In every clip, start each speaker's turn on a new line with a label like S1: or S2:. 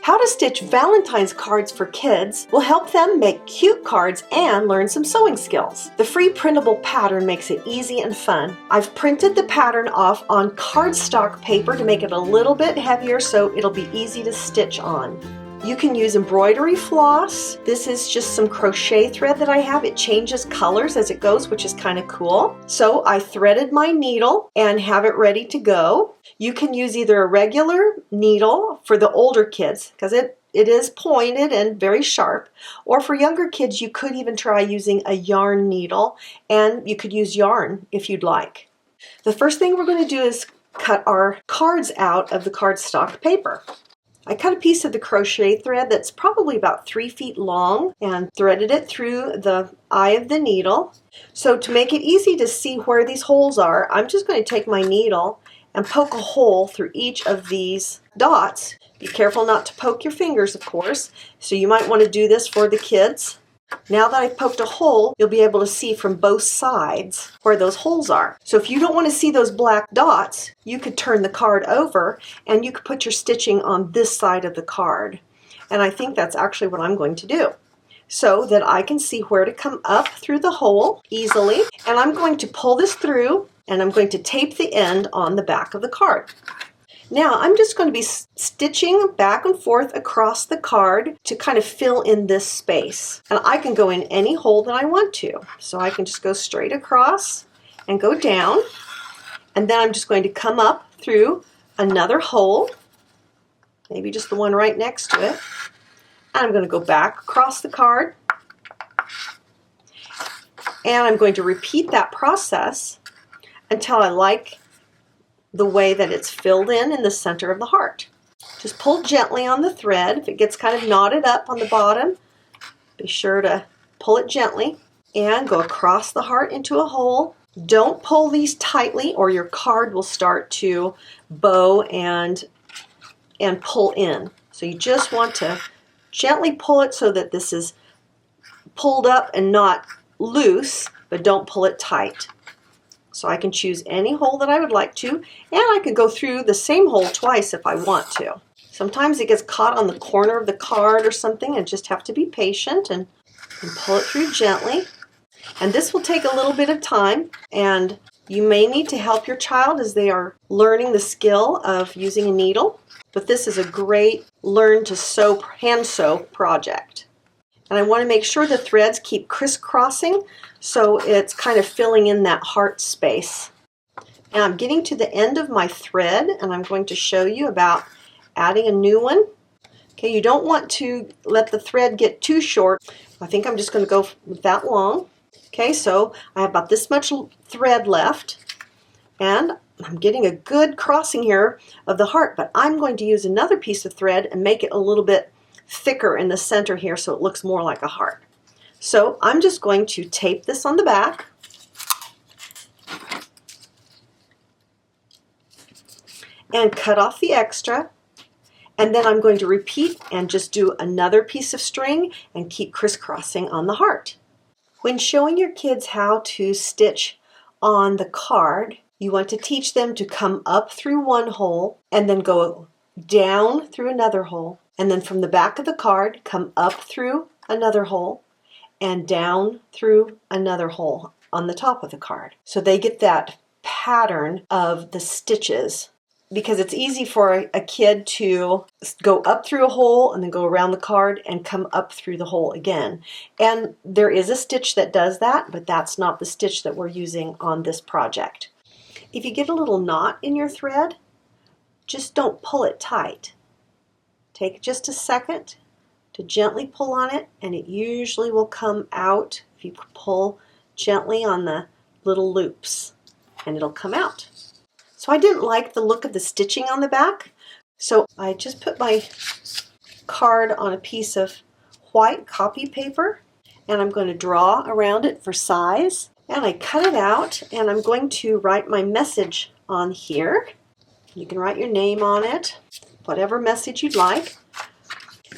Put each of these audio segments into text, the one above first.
S1: How to stitch Valentine's cards for kids will help them make cute cards and learn some sewing skills. The free printable pattern makes it easy and fun. I've printed the pattern off on cardstock paper to make it a little bit heavier so it'll be easy to stitch on. You can use embroidery floss. This is just some crochet thread that I have. It changes colors as it goes, which is kind of cool. So I threaded my needle and have it ready to go. You can use either a regular needle for the older kids, because it is pointed and very sharp, or for younger kids you could even try using a yarn needle, and you could use yarn if you'd like. The first thing we're going to do is cut our cards out of the cardstock paper. I cut a piece of the crochet thread that's probably about 3 feet long and threaded it through the eye of the needle. So to make it easy to see where these holes are, I'm just going to take my needle and poke a hole through each of these dots. Be careful not to poke your fingers, of course, so you might want to do this for the kids. Now that I've poked a hole, you'll be able to see from both sides where those holes are. So if you don't want to see those black dots, you could turn the card over and you could put your stitching on this side of the card. And I think that's actually what I'm going to do, so that I can see where to come up through the hole easily. And I'm going to pull this through and I'm going to tape the end on the back of the card. Now I'm just going to be stitching back and forth across the card to kind of fill in this space. And I can go in any hole that I want to. So I can just go straight across and go down. And then I'm just going to come up through another hole, maybe just the one right next to it. And I'm going to go back across the card. And I'm going to repeat that process until I like the way that it's filled in the center of the heart. Just pull gently on the thread. If it gets kind of knotted up on the bottom, be sure to pull it gently and go across the heart into a hole. Don't pull these tightly or your card will start to bow and pull in. So you just want to gently pull it so that this is pulled up and not loose, but don't pull it tight. So I can choose any hole that I would like to, and I could go through the same hole twice if I want to. Sometimes it gets caught on the corner of the card or something and just have to be patient and pull it through gently. And this will take a little bit of time, and you may need to help your child as they are learning the skill of using a needle. But this is a great learn to sew, hand sew project. And I want to make sure the threads keep crisscrossing so it's kind of filling in that heart space. And I'm getting to the end of my thread and I'm going to show you about adding a new one. Okay, you don't want to let the thread get too short. I think I'm just going to go with that long. Okay, so I have about this much thread left and I'm getting a good crossing here of the heart, but I'm going to use another piece of thread and make it a little bit thicker in the center here so it looks more like a heart. So I'm just going to tape this on the back and cut off the extra, and then I'm going to repeat and just do another piece of string and keep crisscrossing on the heart. When showing your kids how to stitch on the card, you want to teach them to come up through one hole and then go down through another hole. And then from the back of the card, come up through another hole and down through another hole on the top of the card. So they get that pattern of the stitches, because it's easy for a kid to go up through a hole and then go around the card and come up through the hole again. And there is a stitch that does that, but that's not the stitch that we're using on this project. If you get a little knot in your thread, just don't pull it tight. Take just a second to gently pull on it, and it usually will come out if you pull gently on the little loops, and it'll come out. So I didn't like the look of the stitching on the back, so I just put my card on a piece of white copy paper, and I'm going to draw around it for size, and I cut it out, and I'm going to write my message on here. You can write your name on it, whatever message you'd like.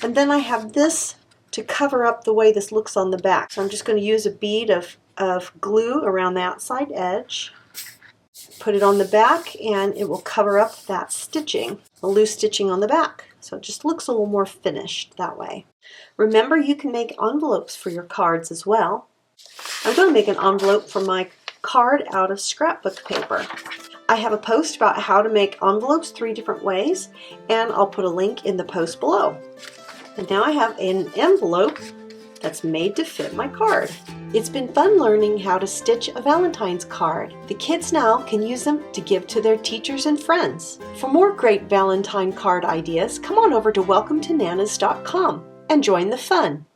S1: And then I have this to cover up the way this looks on the back. So I'm just going to use a bead of glue around the outside edge. Put it on the back and it will cover up that stitching, the loose stitching on the back. So it just looks a little more finished that way. Remember, you can make envelopes for your cards as well. I'm going to make an envelope for my card out of scrapbook paper. I have a post about how to make envelopes 3 different ways, and I'll put a link in the post below. And now I have an envelope that's made to fit my card. It's been fun learning how to stitch a Valentine's card. The kids now can use them to give to their teachers and friends. For more great Valentine card ideas, come on over to welcometananas.com and join the fun.